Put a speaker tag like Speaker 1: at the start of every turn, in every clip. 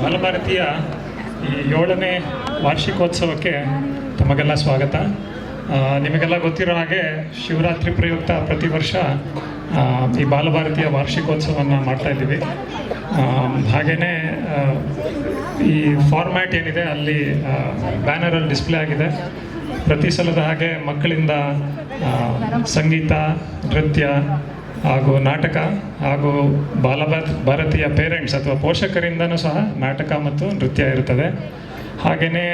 Speaker 1: ಬಾಲಭಾರತಿಯ ಈ 7ನೇ ವಾರ್ಷಿಕೋತ್ಸವಕ್ಕೆ ತಮಗೆಲ್ಲ ಸ್ವಾಗತ. ನಿಮಗೆಲ್ಲ ಗೊತ್ತಿರೋ ಹಾಗೆ ಶಿವರಾತ್ರಿ ಪ್ರಯುಕ್ತ ಪ್ರತಿ ವರ್ಷ ಈ ಬಾಲಭಾರತಿಯ ವಾರ್ಷಿಕೋತ್ಸವವನ್ನು ಮಾಡ್ತಾಯಿದ್ದೀವಿ. ಹಾಗೆಯೇ ಈ ಫಾರ್ಮ್ಯಾಟ್ ಏನಿದೆ ಅಲ್ಲಿ ಬ್ಯಾನರಲ್ಲಿ ಡಿಸ್ಪ್ಲೇ ಆಗಿದೆ. ಪ್ರತಿ ಸಲದ ಹಾಗೆ ಮಕ್ಕಳಿಂದ ಸಂಗೀತ, ನೃತ್ಯ ಹಾಗೂ ನಾಟಕ ಹಾಗೂ ಭಾರತೀಯ ಪೇರೆಂಟ್ಸ್ ಅಥವಾ ಪೋಷಕರಿಂದನೂ ಸಹ ನಾಟಕ ಮತ್ತು ನೃತ್ಯ ಇರುತ್ತದೆ. ಹಾಗೆಯೇ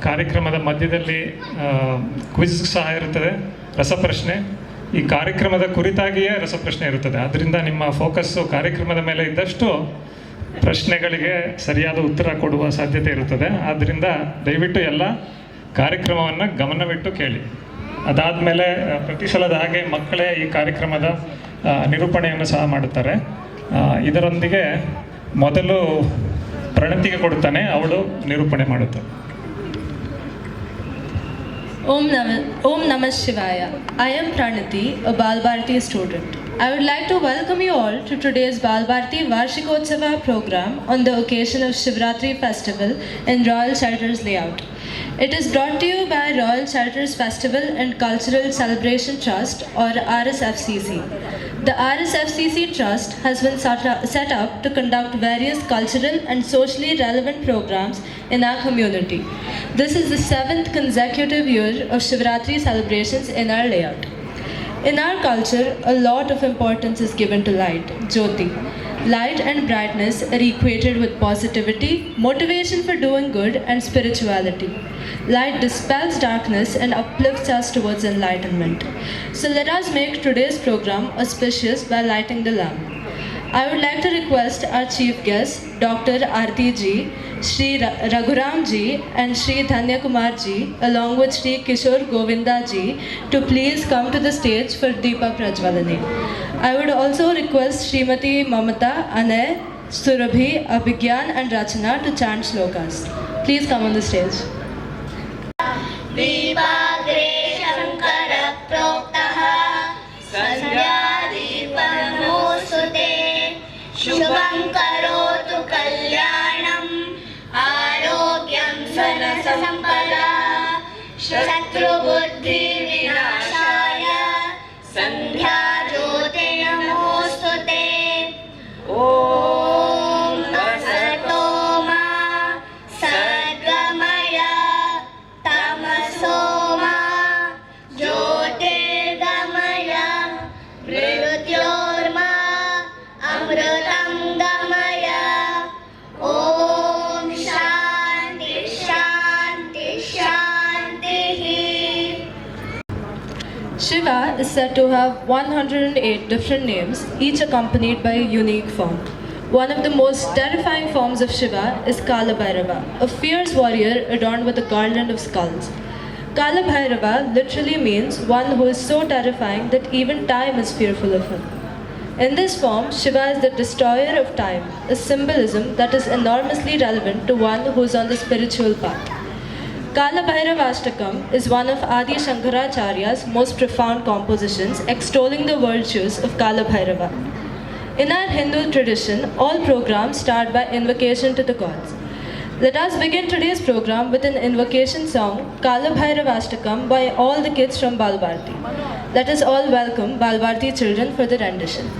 Speaker 1: ಕಾರ್ಯಕ್ರಮದ ಮಧ್ಯದಲ್ಲಿ ಕ್ವಿಜ್ ಸಹ ಇರುತ್ತದೆ, ರಸಪ್ರಶ್ನೆ. ಈ ಕಾರ್ಯಕ್ರಮದ ಕುರಿತಾಗಿಯೇ ರಸಪ್ರಶ್ನೆ ಇರುತ್ತದೆ. ಆದ್ದರಿಂದ ನಿಮ್ಮ ಫೋಕಸ್ಸು ಕಾರ್ಯಕ್ರಮದ ಮೇಲೆ ಇದ್ದಷ್ಟು ಪ್ರಶ್ನೆಗಳಿಗೆ ಸರಿಯಾದ ಉತ್ತರ ಕೊಡುವ ಸಾಧ್ಯತೆ ಇರುತ್ತದೆ. ಆದ್ದರಿಂದ ದಯವಿಟ್ಟು ಎಲ್ಲ ಕಾರ್ಯಕ್ರಮವನ್ನು ಗಮನವಿಟ್ಟು ಕೇಳಿ. ಅದಾದಮೇಲೆ ಪ್ರತಿ ಸಲದ ಹಾಗೆ ಮಕ್ಕಳೇ ಈ ಕಾರ್ಯಕ್ರಮದ ನಿರೂಪಣೆಯನ್ನು ಸಹ ಮಾಡುತ್ತಾರೆ. ಇದರೊಂದಿಗೆ ಮೊದಲು ಪ್ರಣತಿಗೆ ಕೊಡುತ್ತಾನೆ, ಅವಳು ನಿರೂಪಣೆ ಮಾಡುತ್ತಾಳೆ.
Speaker 2: Om Namah Shivaya. I am Pranati, a Balbharati student. I would like to welcome you all to today's Balbharati Varshikotsava program on the occasion of Shivratri festival in Royal Shelters layout. It is brought to you by Royal Shelters Festival and Cultural Celebration Trust, or RSFCC. The RSFCC Trust has been set up to conduct various cultural and socially relevant programs in our community. This is the 7th consecutive year of Shivratri celebrations in our layout. In our culture, a lot of importance is given to light, Jyoti. Light and brightness are equated with positivity, motivation for doing good, and spirituality. Light dispels darkness and uplifts us towards enlightenment. So let us make today's program auspicious by lighting the lamp. I would like to request our chief guests, Dr. Aarti ji, Shri Raghuram ji, and Shri Dhanya Kumar ji, along with Shri Kishore Govinda ji, to please come to the stage for Deepa Prajwalani. I would also request Srimati Mamata, Anay, Surabhi, Abhigyan, and Rachana to chant shlokas. Please come on the stage.
Speaker 3: दीपाग्रे Shankar प्रोक्तः संध्या दीपनमोस्तुते शुभं करोतु कल्याणम् आरोग्यं धनसम्पदा शत्रुबुद्धि विनाशाय संध्या ज्योते नमोस्तुते. ॐ असतो मा सद्गमय तमसो मा ज्योतिर्गमय मृत्योर्मा अमृतं गमय. ॐ शान्ति शान्ति शान्तिः.
Speaker 2: Shiva is said to have 108 different names, each accompanied by a unique form. One of the most terrifying forms of Shiva is Kala Bhairava, a fierce warrior adorned with a garland of skulls. Kala Bhairava literally means one who is so terrifying that even time is fearful of him. In this form, Shiva is the destroyer of time, a symbolism that is enormously relevant to one who is on the spiritual path. Kala Bhairavashtakam is one of Adi Shankaracharya's most profound compositions, extolling the virtues of Kala Bhairava. In our Hindu tradition, all programs start by invocation to the gods. Let us begin today's program with an invocation song, Kala Bhairavashtakam, by all the kids from Balbharti. Let us all welcome Balbharti children for the rendition.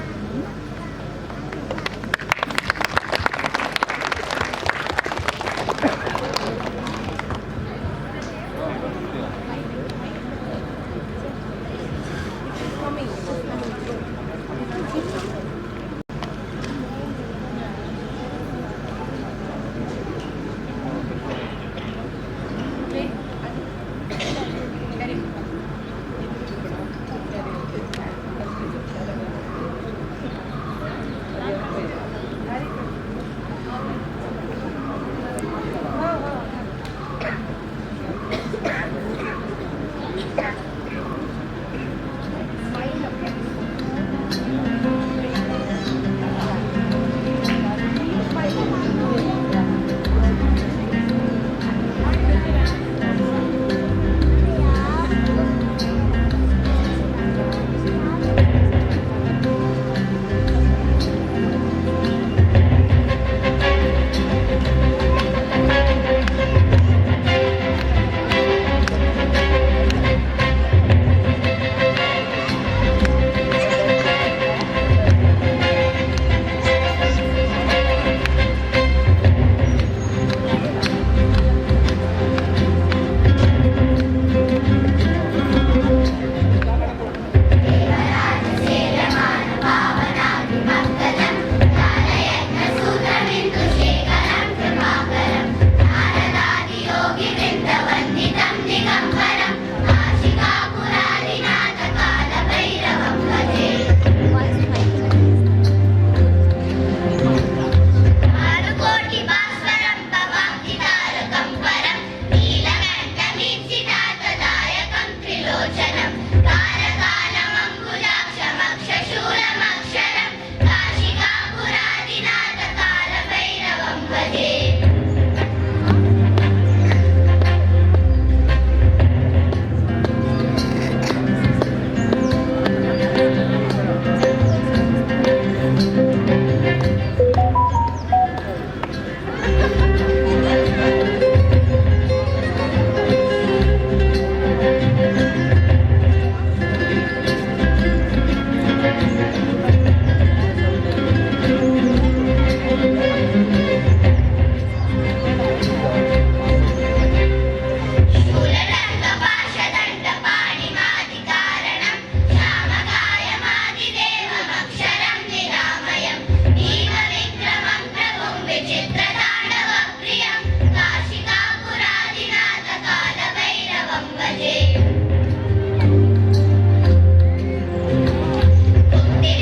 Speaker 3: शूलरक्तपाशदण्डपाणिमादिकारणं श्यामकायमादिदेवमक्षरं निरामयं भीमविक्रमं प्रभुं विचित्रताण्डवप्रियं काशिकापुरादिनाथकालभैरवं भजे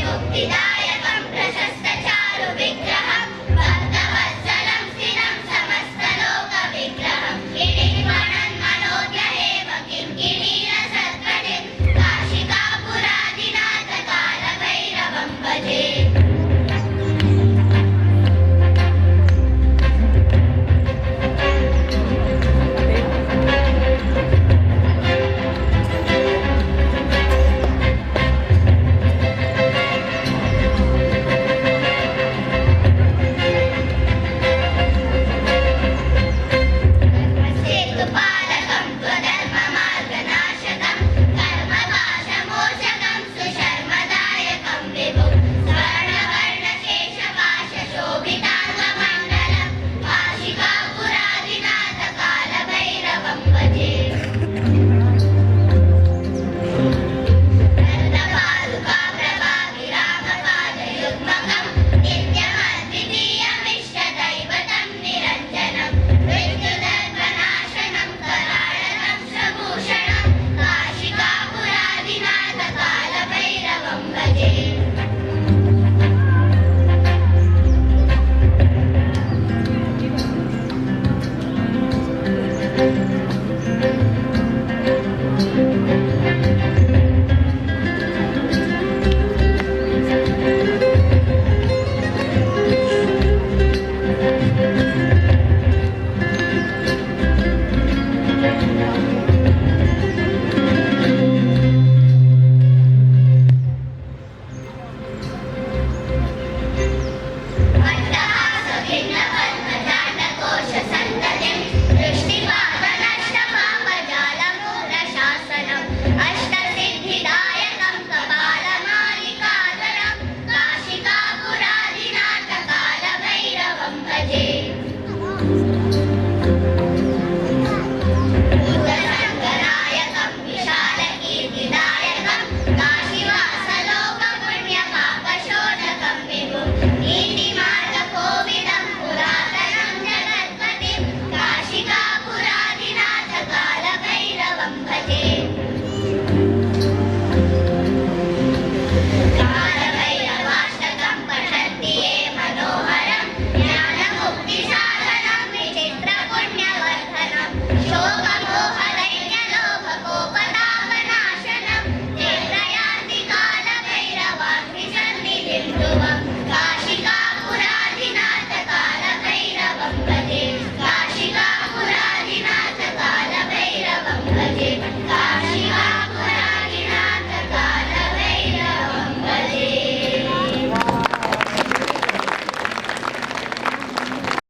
Speaker 3: मुक्तिदायकं प्रशस्तचारुविग्रहं भक्तवत्सलं स्थिरं समस्तलोकविग्रहं गिरिवणन्मनोद्यहेम किङ्किणीरसत्कटिं काशिकापुरादिनाथकालभैरवं भजे